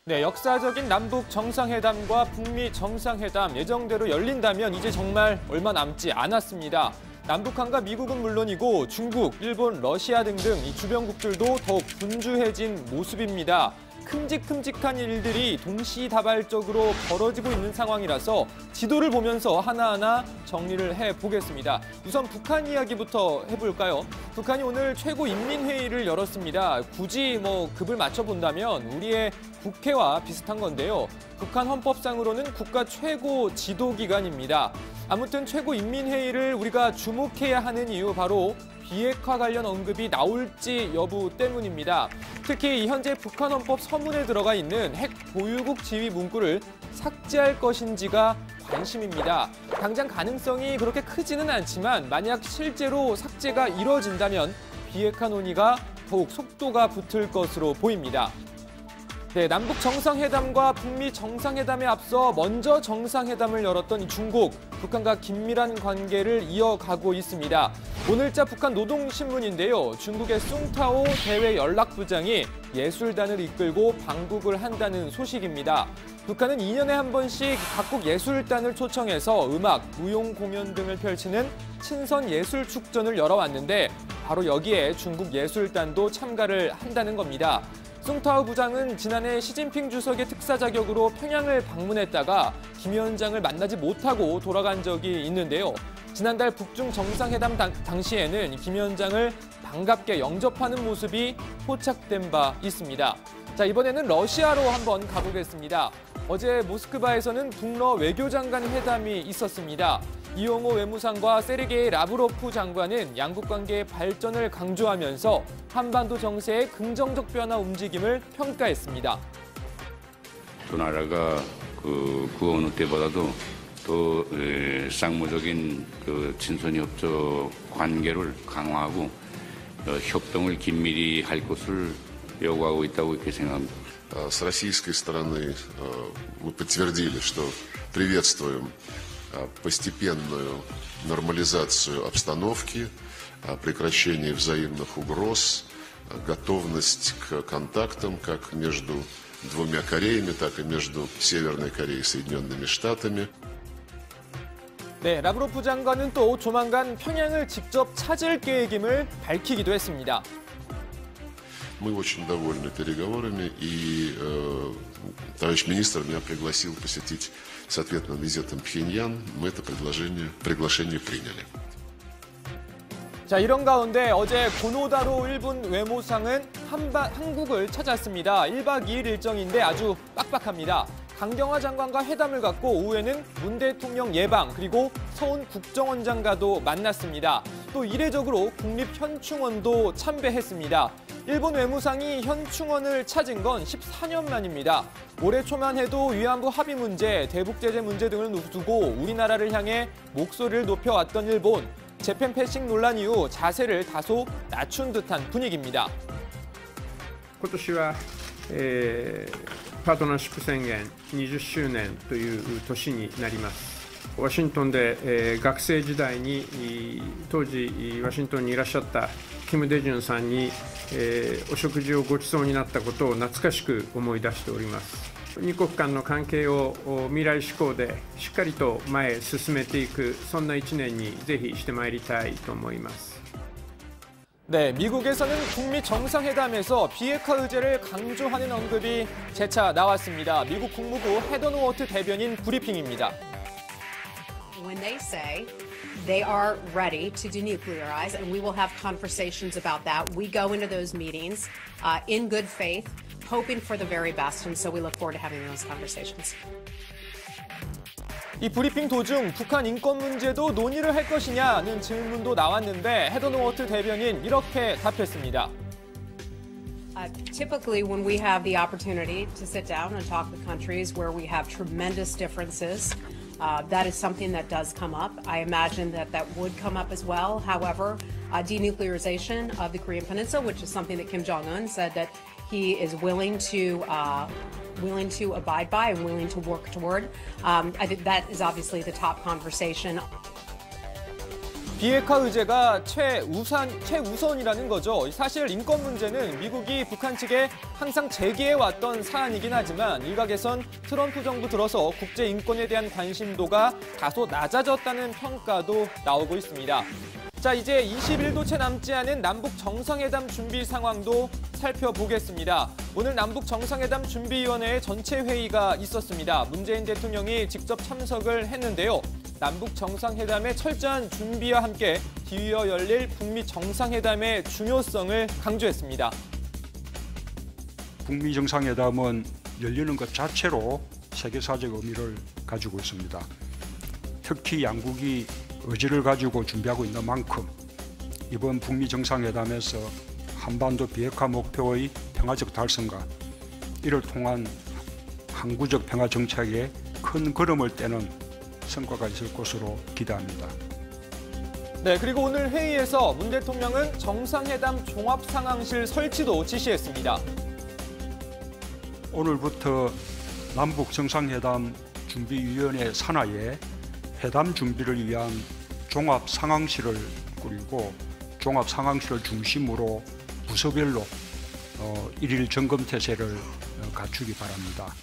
네, 역사적인 남북 정상회담과 북미 정상회담 예정대로 열린다면 이제 정말 얼마 남지 않았습니다. 남북한과 미국은 물론이고 중국, 일본, 러시아 등등 이 주변국들도 더욱 분주해진 모습입니다. 큼직큼직한 일들이 동시다발적으로 벌어지고 있는 상황이라서 지도를 보면서 하나하나 정리를 해보겠습니다. 우선 북한 이야기부터 해볼까요? 북한이 오늘 최고인민회의를 열었습니다. 굳이 급을 맞춰본다면 우리의 국회와 비슷한 건데요. 북한 헌법상으로는 국가 최고 지도기관입니다. 아무튼 최고인민회의를 우리가 주목해야 하는 이유 바로 비핵화 관련 언급이 나올지 여부 때문입니다. 특히 현재 북한 헌법 서문에 들어가 있는 핵 보유국 지위 문구를 삭제할 것인지가 관심입니다. 당장 가능성이 그렇게 크지는 않지만 만약 실제로 삭제가 이뤄진다면 비핵화 논의가 더욱 속도가 붙을 것으로 보입니다. 네, 남북 정상회담과 북미 정상회담에 앞서 먼저 정상회담을 열었던 중국, 북한과 긴밀한 관계를 이어가고 있습니다. 오늘자 북한 노동신문인데요. 중국의 숭타오 대외연락부장이 예술단을 이끌고 방북을 한다는 소식입니다. 북한은 2년에 한 번씩 각국 예술단을 초청해서 음악, 무용 공연 등을 펼치는 친선 예술 축전을 열어왔는데 바로 여기에 중국 예술단도 참가를 한다는 겁니다. 숭타오 부장은 지난해 시진핑 주석의 특사 자격으로 평양을 방문했다가 김 위원장을 만나지 못하고 돌아간 적이 있는데요. 지난달 북중 정상회담 당시에는 김 위원장을 반갑게 영접하는 모습이 포착된 바 있습니다. 자, 이번에는 러시아로 한번 가보겠습니다. 어제 모스크바에서는 북러 외교장관 회담이 있었습니다. 이용호 외무상과 세르게이 라브로프 장관은 양국 관계의 발전을 강조하면서 한반도 정세의 긍정적 변화 움직임을 평가했습니다. 두 나라가 그 어느 때보다도 더 쌍무적인 친선 협조 관계를 강화하고 협동을 긴밀히 할 것을 요구하고 있다고 이렇게 생각합니다. С российской стороны мы подтвердили, что приветствуем постепенную нормализацию обстановки, прекращение взаимных угроз, готовность к контактам как между двумя Кореями, так и между Северной Кореей и Соединенными Штатами. 네, 라브로프 장관은 또 조만간 평양을 직접 찾을 계획임을 밝히기도 했습니다. Мы очень довольны переговорами, и товарищ министр меня пригласил посетить с ответным визитом Пхеньян. Мы это приглашение приняли. 자, 이런 가운데 어제 고노다로 일본 외무상은 한국을 찾았습니다. 1박 2일 일정인데 아주 빡빡합니다. 강경화 장관과 회담을 갖고 오후에는 문 대통령 예방 그리고 서훈 국정원장과도 만났습니다. 또 이례적으로 국립현충원도 참배했습니다. 일본 외무상이 현충원을 찾은 건 14년 만입니다. 올해 초만 해도 위안부 합의 문제, 대북 제재 문제 등을 두고 우리나라를 향해 목소리를 높여왔던 일본. 재팬 패싱 논란 이후 자세를 다소 낮춘 듯한 분위기입니다. 今年は、パートナーシップ宣言20周年という年になります。ワシントンで、学生時代に当時ワシントンにいらっしゃったキム・デジュンさんに、お食事をご馳走になったことを懐かしく思い出しております。二国間の関係を未来志向でしっかりと前へ進めていくそんな一年にぜひしてまいりたいと思います。 네, 미국에서는 북미 정상회담에서 비핵화 의제를 강조하는 언급이 재차 나왔습니다. 미국 국무부 헤더 노어트 대변인 브리핑입니다. When they say they are ready to denuclearize, and we will have conversations about that, we go into those meetings in good faith, hoping for the very best, and so we look forward to having those conversations. 이 브리핑 도중 북한 인권 문제도 논의를 할 것이냐는 질문도 나왔는데 헤더 노어트 대변인 이렇게 답했습니다. Typically, when we have the opportunity to sit down and talk with countries where we have tremendous differences, that is something that does come up. I imagine that would come up as well. However, denuclearization of the Korean Peninsula, which is something that Kim Jong-un said that he is willing to abide by and willing to work toward. I think that is obviously the top conversation. 비핵화 의제가 최우선이라는 거죠. 사실 인권 문제는 미국이 북한 측에 항상 제기해왔던 사안이긴 하지만 일각에선 트럼프 정부 들어서 국제 인권에 대한 관심도가 다소 낮아졌다는 평가도 나오고 있습니다. 자, 이제 21도 채 남지 않은 남북 정상회담 준비 상황도 살펴보겠습니다. 오늘 남북 정상회담 준비위원회의 전체 회의가 있었습니다. 문재인 대통령이 직접 참석을 했는데요. 남북 정상회담의 철저한 준비와 함께 뒤이어 열릴 북미 정상회담의 중요성을 강조했습니다. 북미 정상회담은 열리는 것 자체로 세계사적 의미를 가지고 있습니다. 특히 양국이 의지를 가지고 준비하고 있는 만큼 이번 북미 정상회담에서 한반도 비핵화 목표의 평화적 달성과 이를 통한 항구적 평화 정착에 큰 걸음을 떼는 성과가 있을 것으로 기대합니다. 네, 그리고 오늘 회의에서 문 대통령은 정상회담 종합상황실 설치도 지시했습니다. 오늘부터 남북 정상회담 준비위원회 산하에 회담 준비를 위한 종합상황실을 꾸리고 종합상황실을 중심으로 부서별로 일일 점검 태세를 갖추기 바랍니다.